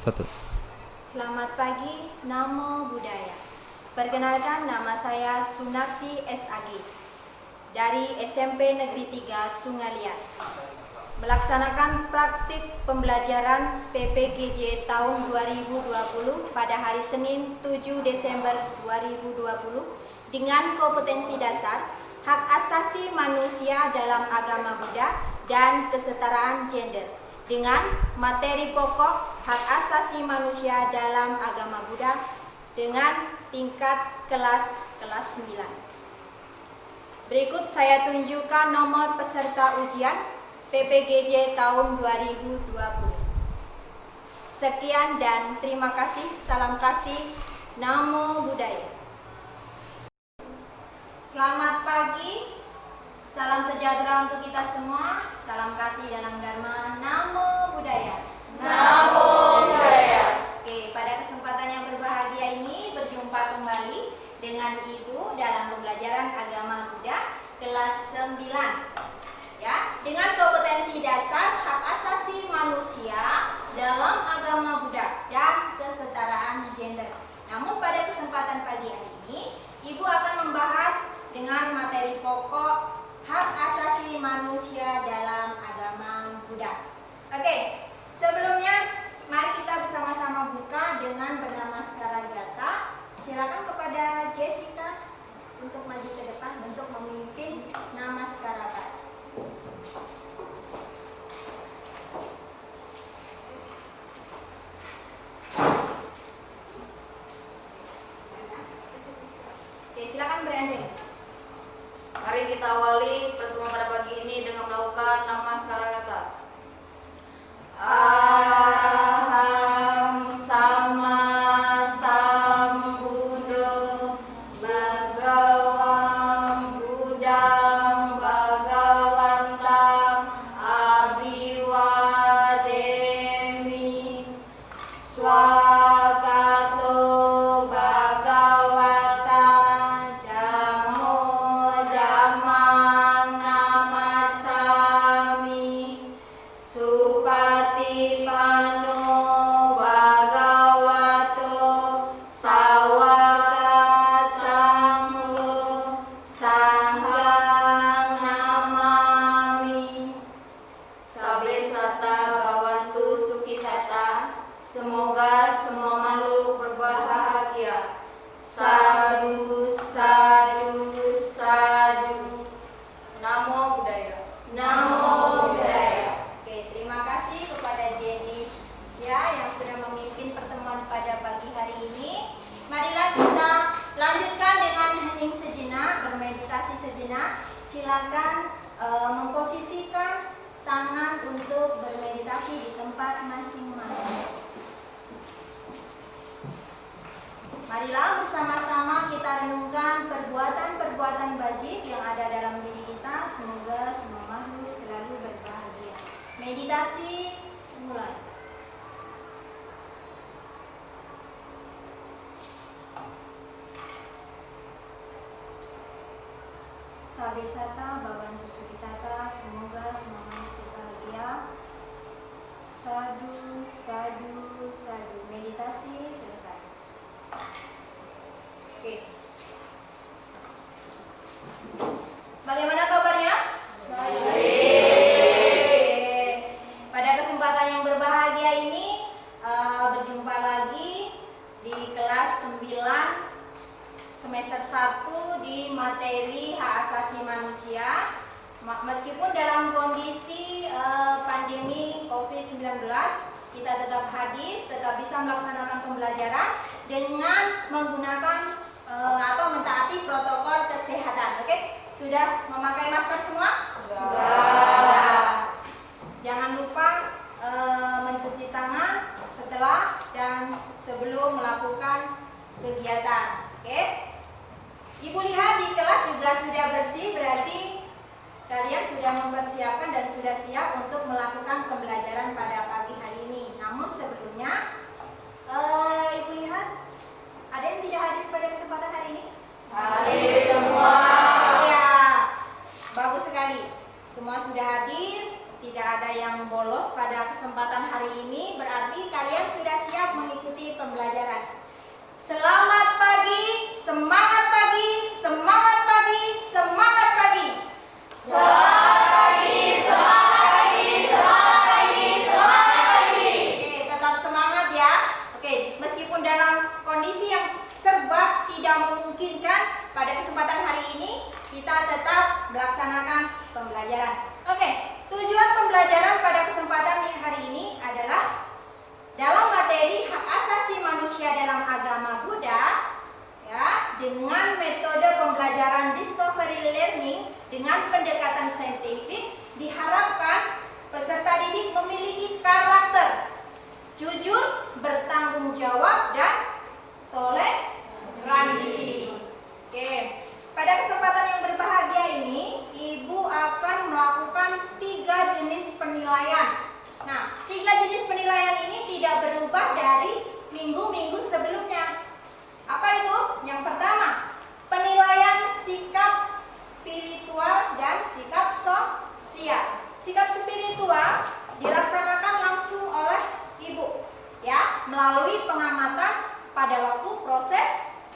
Satu. Selamat pagi, Namo Buddhaya. Perkenalkan, nama saya Sunarsi SAG dari SMP Negeri 3 Sungai Liat. Melaksanakan praktik pembelajaran PPGJ tahun 2020 pada hari Senin 7 Desember 2020 dengan kompetensi dasar hak asasi manusia dalam agama Buddha dan kesetaraan gender dengan materi pokok hak asasi manusia dalam agama Buddha dengan tingkat kelas 9. Berikut saya tunjukkan nomor peserta ujian PPGJ tahun 2020. Sekian dan terima kasih. Salam kasih. Namo Buddhaya. Selamat pagi. Salam sejahtera untuk kita semua. Salam kasih dalam Dharma. Namo Buddhaya. Namo Buddhaya. Oke, pada kesempatan yang berbahagia ini berjumpa kembali dengan Ibu dalam pembelajaran agama Buddha kelas 9. Ya, dengan kompetensi dasar hak asasi manusia dalam agama Buddha dan kesetaraan gender. Namun pada kesempatan pagi hari ini, Ibu akan membahas dengan materi pokok hak asasi manusia dalam agama Buddha. Oke, sebelumnya mari kita bersama-sama buka dengan bernamaskara gata. Silakan kepada Jessica untuk maju ke depan untuk memimpin namaskara gata. Oke, silakan berandai. Mari kita awali pertemuan pada pagi ini dengan melakukan namaskara gata. Aham sama sambuddho bhagawam buddham bhagavantam abhiwademi swakato bhagavata dhammo dhammam namasami supatipanno bhagavato sawaka sangho sanghang namami. Sabe sata bhavantu sukhitata. Semoga semua makhluk berbahagia. Sadu, sadu, sadu. Namo Buddhaya. Namo Buddhaya. Oke, terima kasih kepada Jenny yang sudah memimpin pertemuan pada pagi hari ini. Marilah kita lanjutkan dengan hening sejenak, bermeditasi sejenak. Silakan memposisikan tangan untuk bermeditasi di tempat masing-masing. Marilah bersama-sama kita renungkan perbuatan-perbuatan bajik yang ada dalam diri kita. Semoga semua makhluk selalu berbahagia. Meditasi mulai. Sabesata bhavantu sukhitata. Semoga semua makhluk berbahagia. Sadu, sadu, sadu. Meditasi selesai. Oke. Bagaimana kabarnya? Baik. Pada kesempatan yang berbahagia ini berjumpa lagi di kelas 9 semester 1 di materi hak asasi manusia. Meskipun dalam kondisi pandemi COVID-19, kita tetap hadir, tetap bisa melaksanakan pembelajaran dengan menggunakan atau mentaati protokol kesehatan. Oke? Sudah memakai masker semua? Sudah. Jangan lupa mencuci tangan setelah dan sebelum melakukan kegiatan. Oke? Ibu lihat di kelas juga sudah bersih, berarti kalian sudah mempersiapkan dan sudah siap untuk melakukan pembelajaran pada pagi hari ini. Namun sebelumnya, Ibu lihat ada yang tidak hadir pada kesempatan hari ini? Hadir semua. Ya, bagus sekali. Semua sudah hadir, tidak ada yang bolos pada kesempatan hari ini. Berarti kalian sudah siap memasuki pembelajaran. Selamat pagi, semangat pagi, semangat pagi, semangat pagi. Selamat pagi, semangat pagi, semangat pagi, semangat pagi. Oke, tetap semangat ya. Oke, meskipun dalam kondisi yang serba tidak memungkinkan, pada kesempatan hari ini kita tetap melaksanakan pembelajaran. Oke, tujuan pembelajaran pada kesempatan hari ini adalah dalam materi hak asasi manusia dalam agama Buddha, ya, dengan metode pembelajaran discovery learning dengan pendekatan saintifik, diharapkan peserta didik memiliki karakter jujur, bertanggung jawab, dan toleransi. Oke, pada kesempatan yang berbahagia ini, Ibu akan melakukan 3 jenis penilaian. Nah, 3 jenis penilaian ini tidak berubah dari minggu-minggu sebelumnya. Apa itu? Yang pertama, penilaian sikap spiritual dan sikap sosial. Sikap spiritual dilaksanakan langsung oleh Ibu, ya, melalui pengamatan pada waktu proses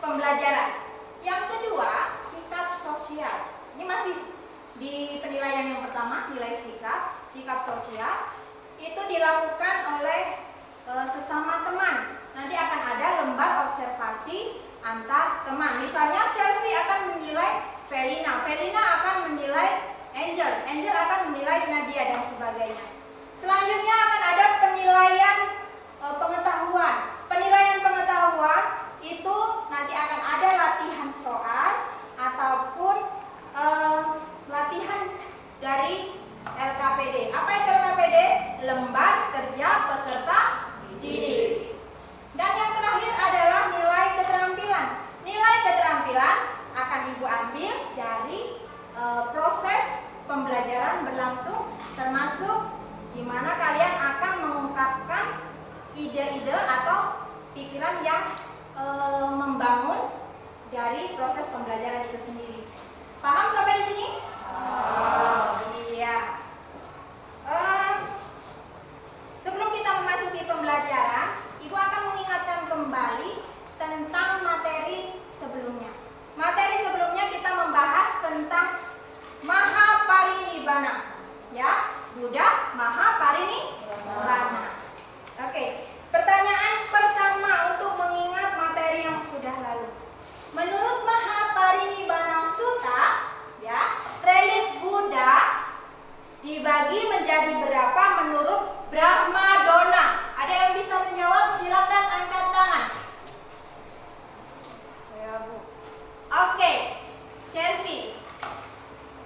pembelajaran. Yang kedua, sikap sosial. Ini masih di penilaian yang pertama, nilai sikap sosial. Itu dilakukan oleh sesama teman. Nanti akan ada lembar observasi antar teman. Misalnya Selvi akan menilai Felina, Felina akan menilai Angel, Angel akan menilai Nadia, dan sebagainya. Selanjutnya akan ada penilaian pengetahuan. Penilaian pengetahuan itu nanti akan ada latihan soal ataupun latihan dari LKPD. Apa itu LKPD? Lembar kerja peserta didik. Dan yang terakhir adalah nilai keterampilan. Nilai keterampilan akan Ibu ambil dari proses pembelajaran berlangsung, termasuk di mana kalian akan mengungkapkan ide-ide atau pikiran yang membangun dari proses pembelajaran itu sendiri. Paham sampai di sini? Iya. Sebelum kita memasuki pembelajaran, Ibu akan mengingatkan kembali tentang materi sebelumnya. Materi sebelumnya kita membahas tentang Mahaparinibbana, ya, Buddha Mahaparinibbana. Oke, pertanyaan pertama untuk mengingat materi yang sudah lalu. Menurut Mahaparinibbana Sutta, ya, relik Buddha dibagi menjadi berapa menurut Brahmadonna? Ada yang bisa menjawab? Silakan angkat tangan. Ya, Bu. Oke, Selvi.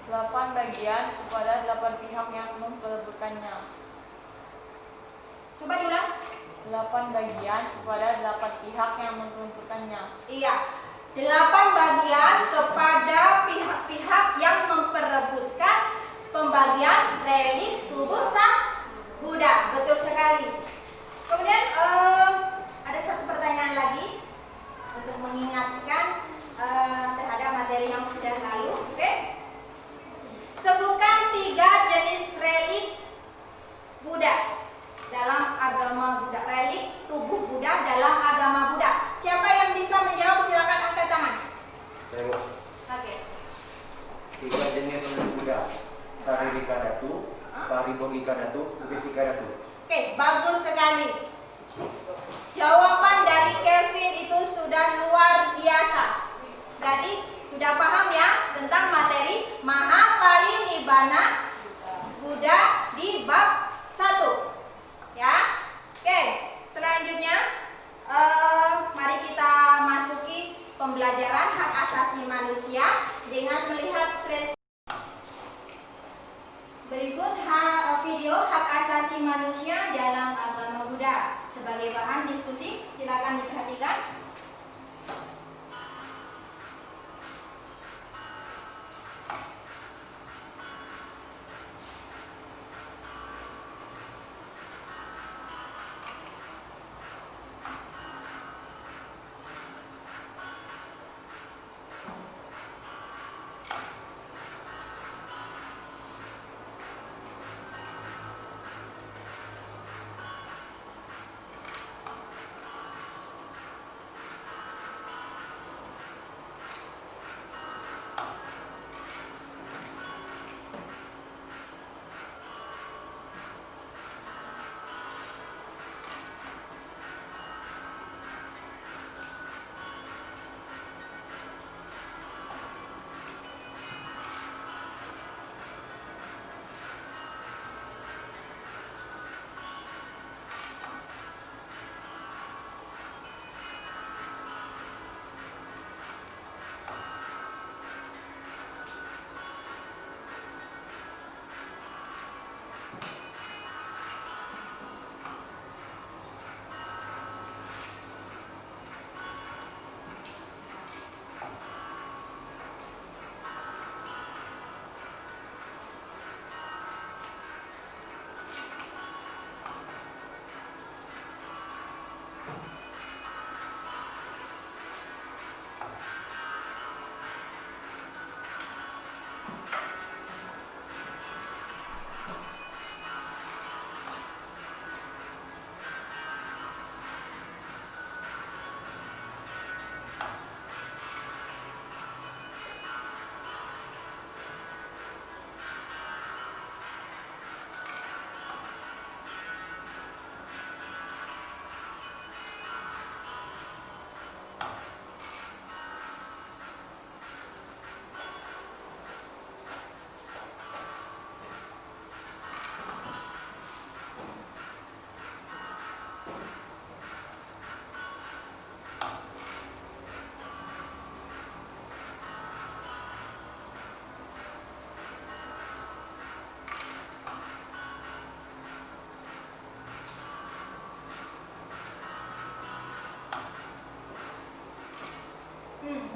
8 bagian kepada 8 pihak yang memperebutkannya. Coba diulang. 8 bagian kepada 8 pihak yang memperebutkannya. Iya, 8 bagian kepada pihak-pihak yang memperebutkan pembagian relik tubuh sang Buddha. Betul sekali. Kemudian ada satu pertanyaan lagi untuk mengingatkan terhadap materi yang sudah lalu. Oke? Sebutkan 3 jenis relik Buddha dalam agama Buddha. Relik tubuh Buddha dalam agama Buddha. Siapa yang bisa menjawab? Silakan angkat tangan. Saya Oke. 3 jenis Buddha. Paririka Datu, Paribodhika Datu, Upesika Datu. Oke, bagus sekali. Jawaban dari Kevin itu sudah luar biasa. Berarti sudah paham ya tentang materi Mahaparinibbana Buddha di bab 1. Ya. Oke, selanjutnya mari kita masuki pembelajaran hak asasi manusia dengan melihat berikut video hak asasi manusia dalam agama Buddha sebagai bahan diskusi. Silakan diperhatikan.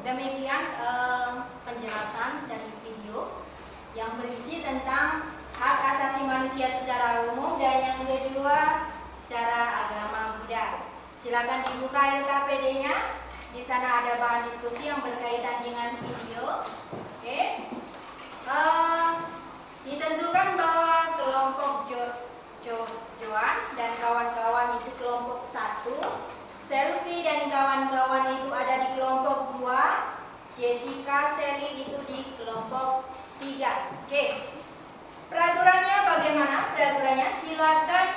Demikian penjelasan dari video yang berisi tentang hak asasi manusia secara umum dan yang kedua secara agama Buddha. Silakan dibuka LKPD-nya. Di sana ada bahan diskusi yang berkaitan dengan video. Oke. Ditentukan bahwa kelompok Joan dan kawan-kawan itu kelompok 1, Selfie dan kawan-kawan itu ada di kelompok 2, Jessica, Sally itu di kelompok 3. Oke. Peraturannya bagaimana? Peraturannya silakan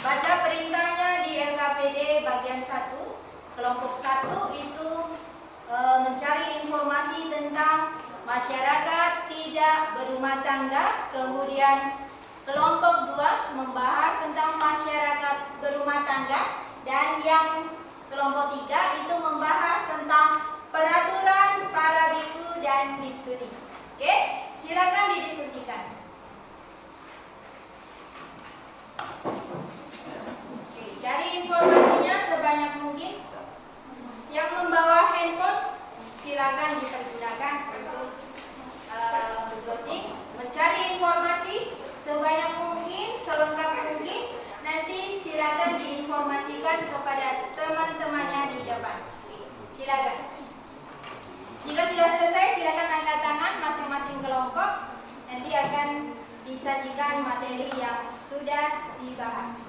baca perintahnya di LKPD bagian 1. Kelompok 1 itu mencari informasi tentang masyarakat tidak berumah tangga. Kemudian kelompok 2 membahas tentang masyarakat berumah tangga. Dan yang kelompok 3 itu membahas tentang peraturan para biku dan biksuni. Oke, silakan didiskusikan. Oke, cari informasinya sebanyak mungkin. Yang membawa handphone silakan dipergunakan untuk browsing, mencari informasi sebanyak mungkin, selengkap mungkin. Nanti silakan diinformasikan kepada teman-temannya di depan. Silakan. Jika sudah selesai, silakan angkat tangan masing-masing kelompok. Nanti akan disajikan materi yang sudah dibahas.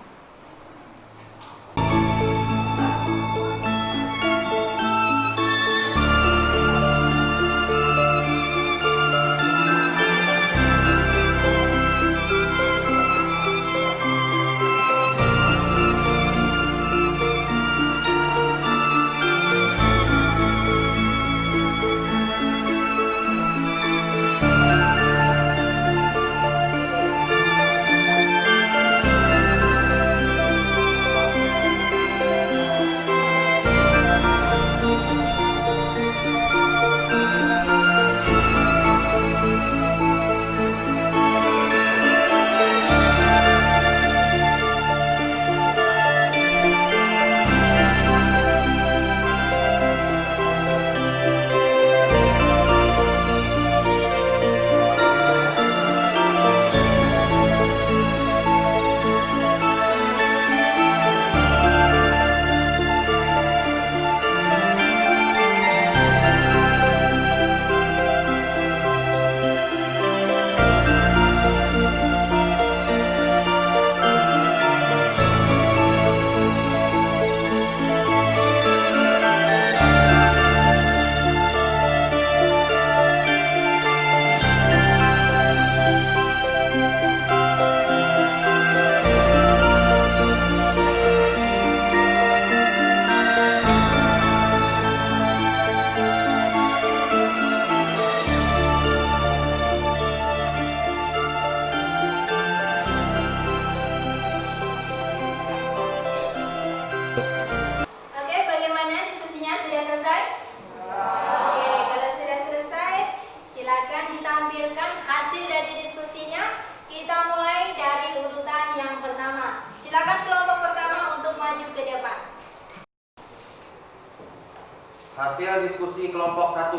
Hasil diskusi kelompok 1.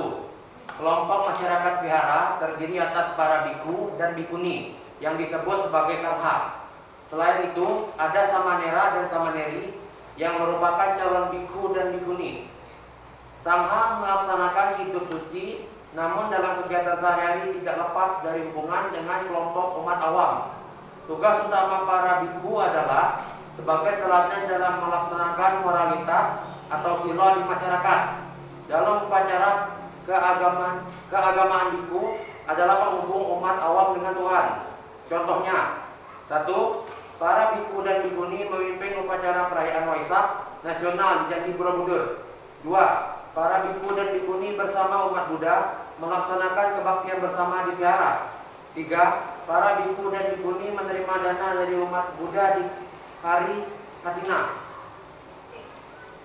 Kelompok masyarakat vihara terdiri atas para biku dan bikuni yang disebut sebagai samha. Selain itu, ada samanera dan samaneri yang merupakan calon biku dan bikuni. Samha melaksanakan hidup suci, namun dalam kegiatan sehari-hari tidak lepas dari hubungan dengan kelompok umat awam. Tugas utama para biku adalah sebagai teladan dalam melaksanakan moralitas atau sila di masyarakat. Dalam upacara keagamaan biku adalah penghubung umat awam dengan Tuhan. Contohnya, 1. Para biku dan bikuni memimpin upacara perayaan Waisak nasional di Candi Borobudur. 2. Para biku dan bikuni bersama umat Buddha melaksanakan kebaktian bersama di vihara. 3. Para biku dan bikuni menerima dana dari umat Buddha di hari Katina.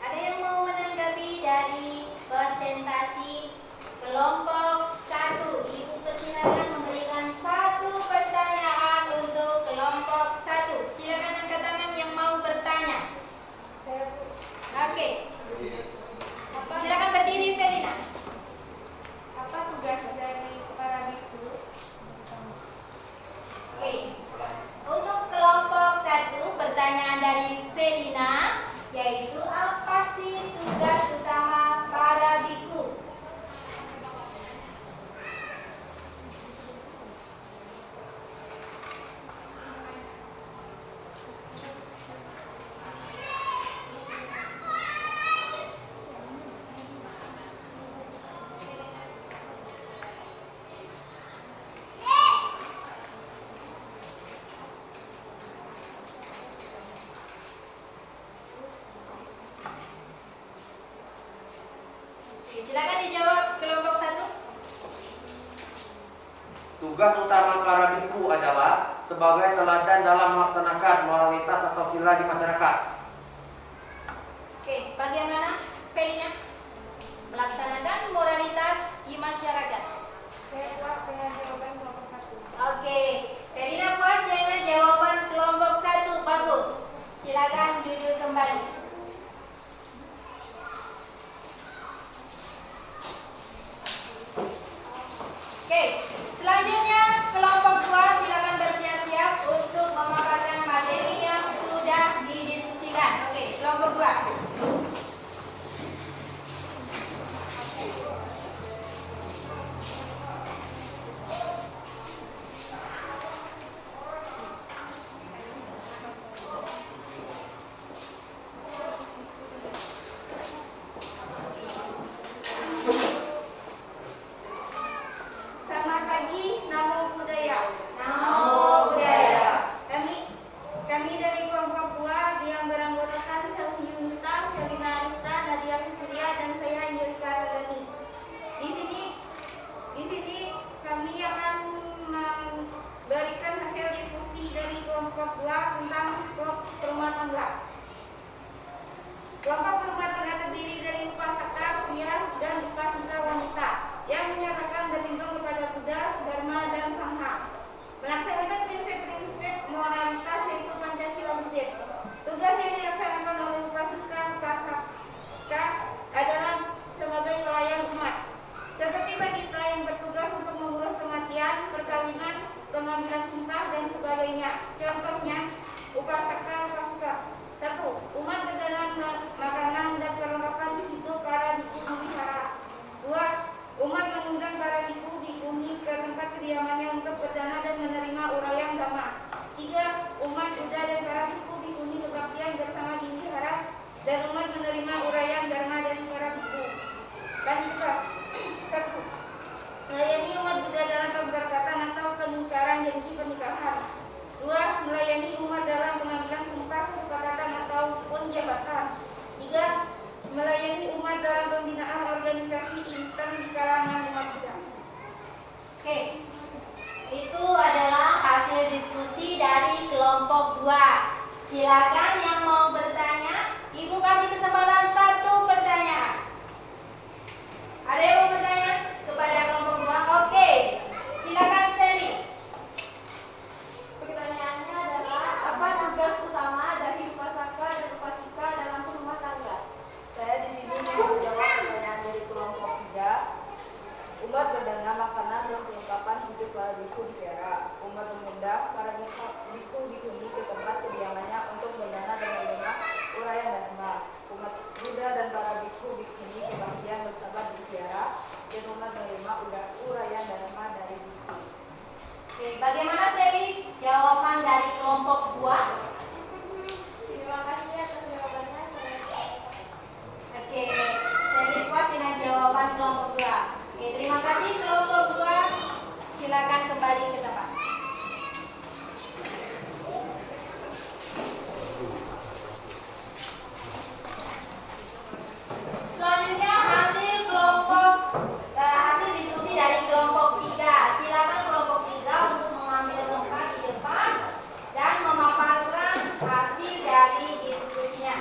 Ada yang mau menanggapi dari presentasi kelompok 1? Ibu persilakan memberikan satu pertanyaan untuk kelompok 1. Silakan angkat tangan yang mau bertanya. Oke. Silakan Silakan dijawab kelompok 1. Tugas utama para biku adalah sebagai teladan dalam melaksanakan moralitas atau sila di masyarakat. Oke, bagaimana Felina? Melaksanakan moralitas di masyarakat. Saya puas dengan jawaban kelompok 1. Oke, Felina puas dengan jawaban kelompok 1. Bagus. Silakan duduk kembali. Oke, selanjutnya kelompok 2 silakan bersiap-siap untuk memaparkan materi yang sudah didiskusikan. Oke, kelompok 2. Selamat pagi, Namo Buddhaya. Namo Buddhaya. Kami dari kelompok 2 yang beranggotakan Selvi Yunita, Felina Arista, Nadia Susurya, dan saya Angelika Radani. Di sini kami akan memberikan hasil diskusi dari kelompok 2 tentang rumah tangga. Kelompok rumah tangga terdiri dari upasaka pria dan upasika wanita yang menyatakan berlindung kepada Buddha, Dharma, dan Sangha. Melaksanakan prinsip-prinsip moralitas yaitu Pancasila Buddhis. Tugas yang dilaksanakan oleh upasika adalah sebagai pelayan umat. Seperti wanita yang bertugas untuk mengurus kematian, perkawinan, pengambilan sumpah, dan sebagainya. Contohnya, upasaka. 1. Umat berdalam makanan dan perlengkapan hidup para biku di wihara. 2. Umat mengundang para biku-bikuni ke tempat kediamannya untuk berdana dan menerima uraian dhamma. 3. Umat Buddha dan para biku-bikuni kebaktian bersama di wihara dan umat menerima uraian dharma dari para biku. Lanjutkan. 1. Melayani umat Buddha dalam pemberkatan atau peningkaran janji pernikahan. 2. Melayani umat dalam pengambilan sumpah, kesepakatan ataupun jabatan. 3. Melayani umat dalam pembinaan organisasi intern di kalangan umat Buddha. Oke, itu adalah hasil diskusi dari kelompok 2. Silakan yang mau bertanya, Ibu kasih kesempatan 1 pertanyaan. Ada yang mau bertanya kepada kelompok 2? Oke, silakan Sally. Pertanyaannya adalah, apa tugas utama dari upasaka dan upasika dalam rumah tangga? Saya di sini mau menjawab pertanyaan dari kelompok 3. Umat berdana makanan dan perlengkapan hidup para biku di wihara. Umat mengundang para biku-bikuni ke tempat kediamannya untuk berdana dan menerima uraian dharma. Umat Buddha dan para biku-bikuni kebaktian bersama di wihara dan umat menerima uraian dharma dari biku. Oke, bagaimana Sally? Jawaban dari kelompok 2? Terima kasih atas jawabannya. Oke, Sally puas dengan jawaban kelompok 2. Oke, terima kasih kelompok 2. Silakan kembali ke tempat. Selanjutnya hasil diskusi dari kelompok 3. Silakan kelompok 3 untuk mengambil tempat di depan dan memaparkan hasil dari diskusinya.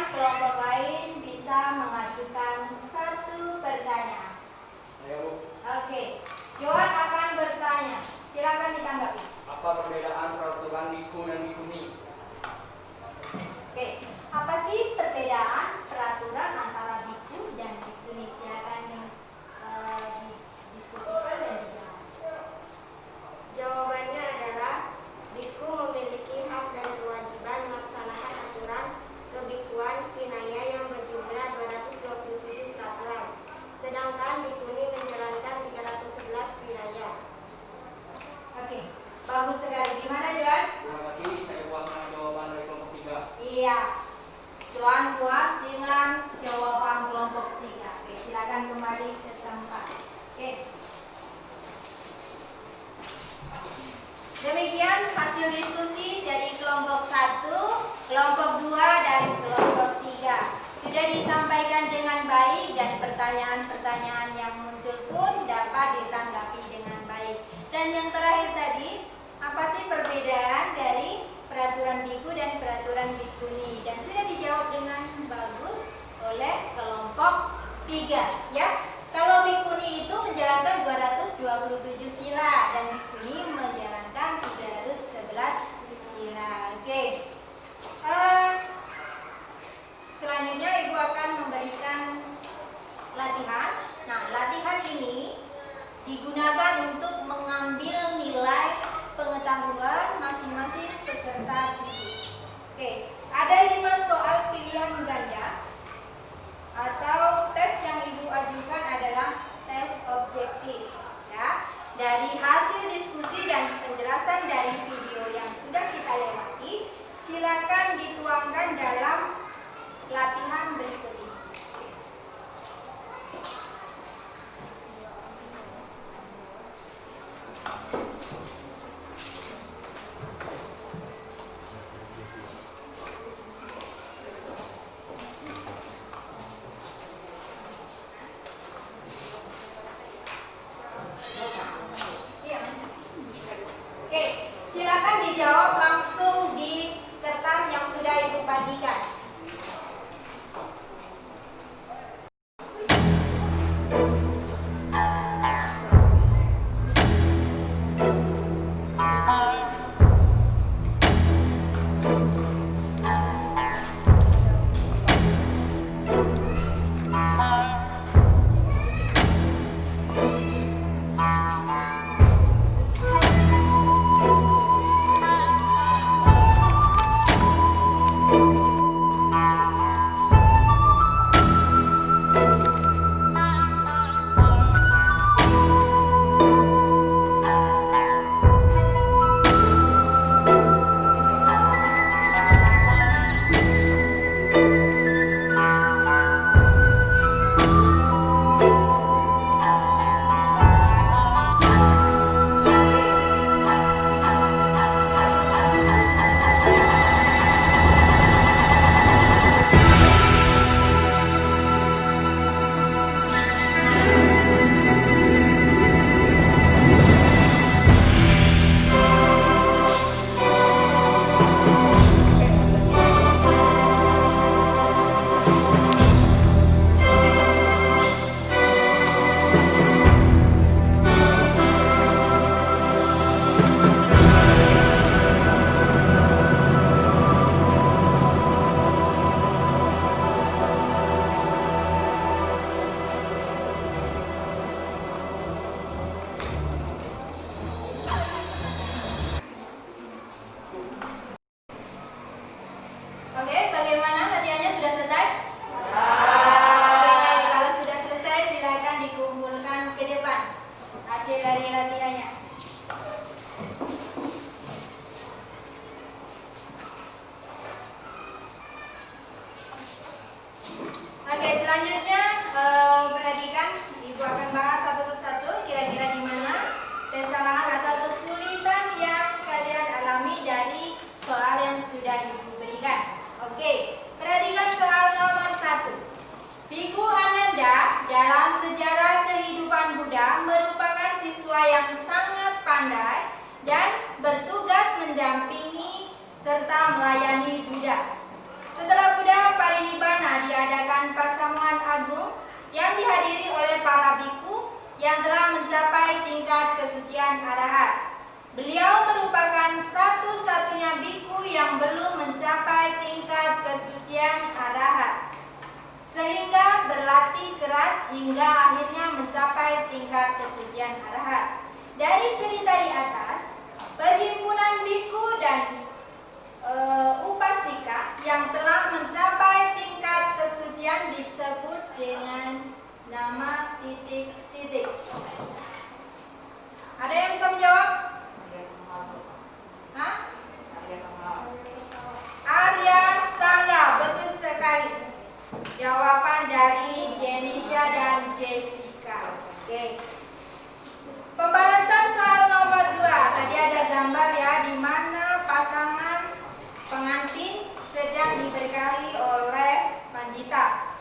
kelompok lain bisa mengajukan satu pertanyaan. Oke, Johan akan bertanya. Silakan ditanggapi. Apa perbedaan peraturan biku dan bikuni? Oke, apa sih perbedaan peraturan antara biku dan biksuni? Silakan didiskusikan dan dijawab. Jawabannya adalah biku memiliki hak dan kewajiban melaksanakan aturan kebikuan Vinaya yang berjumlah 227 peraturan, sedangkan bikuni menjalankan 311 Vinaya. Oke, bagus sekali. Gimana, Johan? Terima kasih, saya puas dengan jawaban dari kelompok 3. Iya, Johan puas dengan jawaban kelompok 3. Oke, silakan kembali ke tempat. Oke. Demikian hasil diskusi dari kelompok 1, kelompok 2, dan kelompok 3. Sudah disampaikan dengan baik dan pertanyaan-pertanyaan yang muncul pun dapat ditanggapi dengan baik. Dan yang terakhir tadi, apa sih perbedaan dari peraturan biku dan peraturan biksuni? Dan sudah dijawab dengan bagus oleh kelompok 3, ya. Kalau bikuni itu menjalankan 227 sila dan biksuni menjalankan 311 sila. Oke. Selanjutnya Ibu akan memberikan latihan. Nah, latihan ini digunakan untuk mengambil nilai pengetahuan masing-masing peserta didik. Oke, ada 5 soal pilihan ganda atau tes yang Ibu ajukan adalah tes objektif, ya. Dari hasil diskusi dan penjelasan dari video yang sudah kita lewati, silakan dituangkan dalam latihan berikut ini. Oke, silakan dijawab langsung di kertas yang sudah Ibu bagikan. Oke, bagaimana latihannya sudah selesai? Oke, kalau sudah selesai silakan dikumpulkan ke depan hasil dari latihannya. Oke, selanjutnya perhatikan, Ibu akan bahas satu persatu kira-kira di mana kesalahan atau kesulitan yang kalian alami dari soal yang sudah Ibu berikan. Oke, perhatikan soal nomor 1. Biku Ananda dalam sejarah kehidupan Buddha merupakan siswa yang sangat pandai dan bertugas mendampingi serta melayani Buddha. Setelah Buddha parinibbana yang dihadiri oleh para biku yang telah mencapai tingkat kesucian arahat. Beliau merupakan satu-satunya biku yang belum mencapai tingkat kesucian arahat, sehingga berlatih keras hingga akhirnya mencapai tingkat kesucian arahat. Dari cerita di atas, perhimpunan biku dan upasika yang telah mencapai tingkat kesucian disebut dengan nama titik-titik. Ada yang bisa menjawab? Hah? Arya Sangga, betul sekali. Jawaban dari Jenisha dan Jessica. Oke. Pembahasan soal nomor 2. Tadi ada gambar ya, di mana pasangan pengantin sedang diberkahi oleh pandita.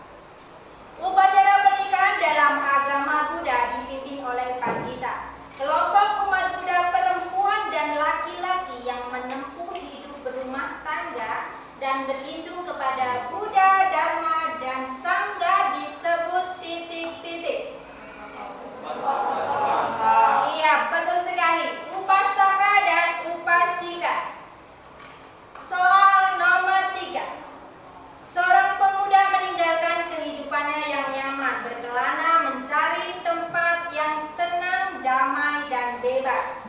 Upacara pernikahan dalam agama Buddha dipimpin oleh pandita. Kelompok umat Buddha perempuan dan laki-laki yang menempuh hidup berumah tangga dan berlindung kepada Buddha, Dharma, dan Sangha disebut titik-titik. Iya, betul sekali. Upasaka dan upasika. Soal nomor 3. Seorang pemuda meninggalkan kehidupannya yang nyaman, berkelana mencari tempat yang tenang, damai, dan bebas.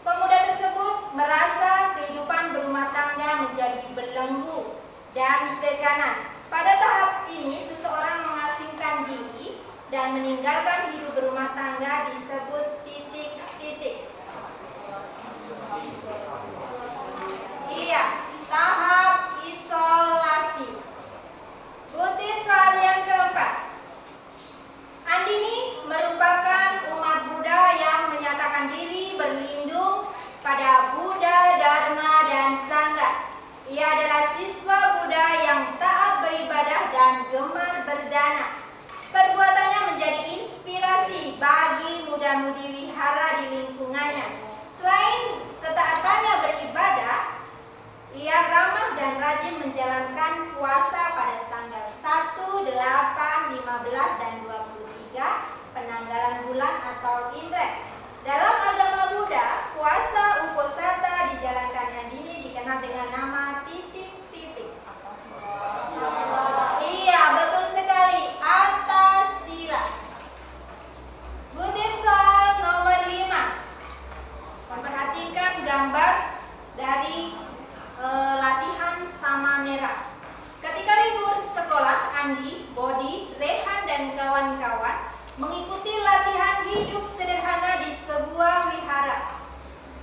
Pemuda tersebut merasa kehidupan berumah tangga menjadi belenggu dan tekanan. Pada tahap ini, seseorang mengasingkan diri dan meninggalkan hidup berumah tangga disebut titik-titik. Iya, tahap isolasi. Butir soal yang keempat. Andini merupakan umat Buddha yang menyatakan diri berlindung pada Buddha, Dharma, dan Sangha. Ia adalah siswa Buddha yang taat beribadah dan gemar berdana. Perbuatannya menjadi inspirasi bagi muda-mudi wihara di lingkungannya. Selain ketaatannya beribadah, ia ramah dan rajin menjalankan puasa pada tanggal 1, 8, 15, dan 23 penanggalan bulan atau Imlek. Dalam agama Buddha, puasa uposatha dijalankan Andini dikenal dengan nama titik-titik. Iya, betul sekali. Atasila. Butir soal nomor 5. Memperhatikan gambar dari latihan samanera. Ketika libur sekolah, Andi, Bodi, Rehan, dan kawan-kawan mengikuti latihan hidup sederhana di sebuah wihara.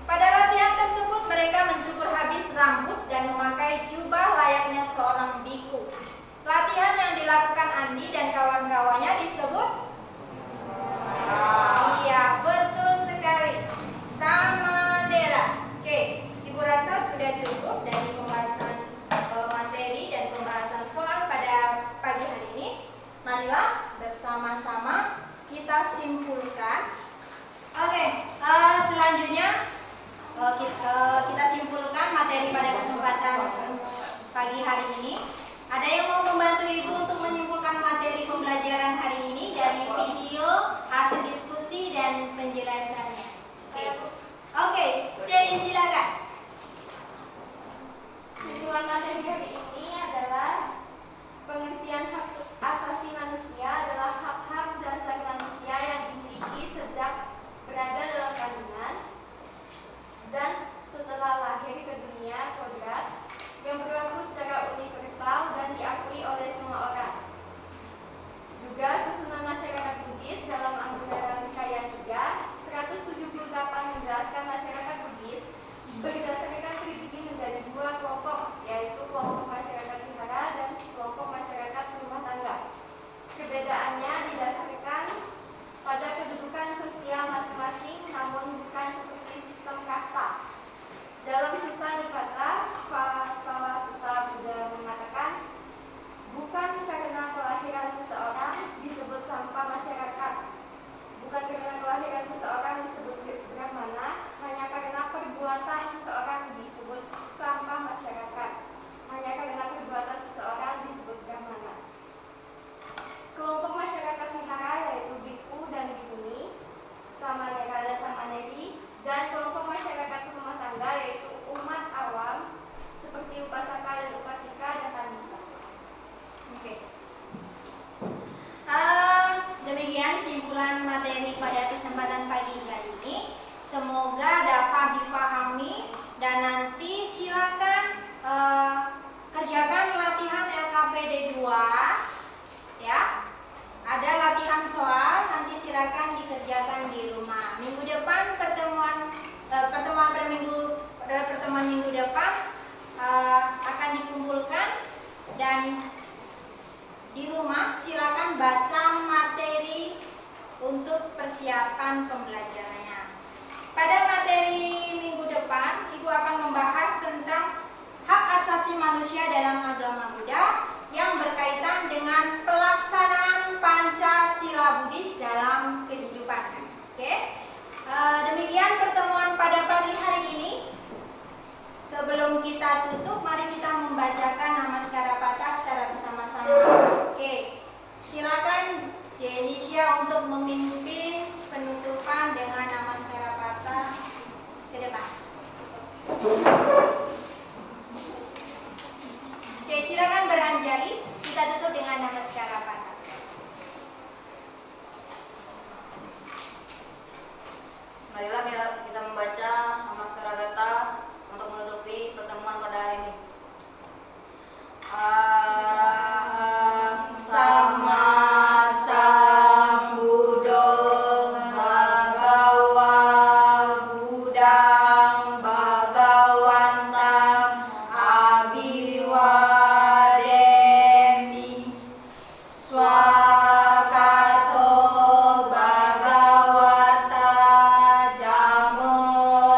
Pada latihan tersebut, mereka mencukur habis rambut dan memakai jubah layaknya seorang biku. Latihan yang dilakukan Andi dan kawan-kawannya disebut? Iya, betul sekali. Samanera. Oke, Ibu rasa sudah cukup dari pembahasan materi dan pembahasan soal pada pagi hari ini. Marilah bersama-sama kita simpulkan. Oke, selanjutnya kita simpulkan materi pada kesempatan pagi hari ini. Ada yang mau membantu Ibu untuk menyimpulkan materi pembelajaran hari ini dari video, hasil diskusi, dan penjelasannya? Oke, saya silakan. Tujuan materi hari ini adalah pengertian hak asasi manusia adalah hak-hak dasar manusia yang dimiliki sejak berada dalam kandungan dan setelah lahir ke dunia kodrat yang berlaku secara universal dan diakui oleh semua orang. sehingga dapat dipahami, dan nanti silakan kerjakan latihan LKPD 2 ya. Ada latihan soal, nanti silakan dikerjakan di rumah. Minggu depan pertemuan minggu depan akan dikumpulkan, dan di rumah silakan baca materi untuk persiapan pembelajarannya. Pada materi minggu depan, Ibu akan membahas tentang hak asasi manusia dalam agama Buddha yang berkaitan dengan pelaksanaan Pancasila Buddhis dalam kehidupan. Oke? Demikian pertemuan pada pagi hari ini. Sebelum kita tutup, mari kita membacakan Namaskara Patah secara bersama-sama. Oke, silakan Jenisha untuk memimpin penutupan dengan Namaskara Patah ke depan. Oke, silakan beranjali. Kita tutup dengan Namaskara Patah. Marilah kita membaca Namaskara Gata untuk menutupi pertemuan pada hari ini. Arahang sama sambuddho bhagava buddhang bhagawantam abhiwademi swakato bhagavata dhammo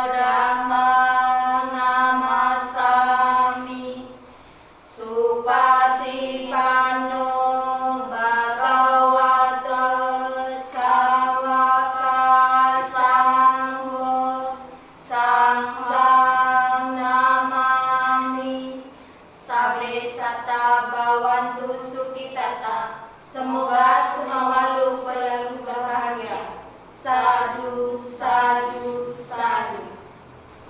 dhammang namasami supatipanno bhagavato sawaka sangho sanghang namami. Sabbe satta bhavantu sukhitata. Semoga semua makhluk selalu berbahagia. Sadu, sadu, sadu.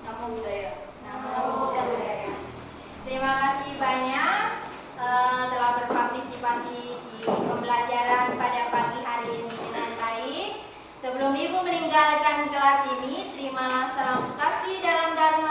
Namo Buddhaya. Namo Buddhaya. Terima kasih banyak telah berpartisipasi di pembelajaran pada pagi hari ini dengan baik. Sebelum Ibu meninggalkan kelas ini, terimalah salam kasih dalam Dharma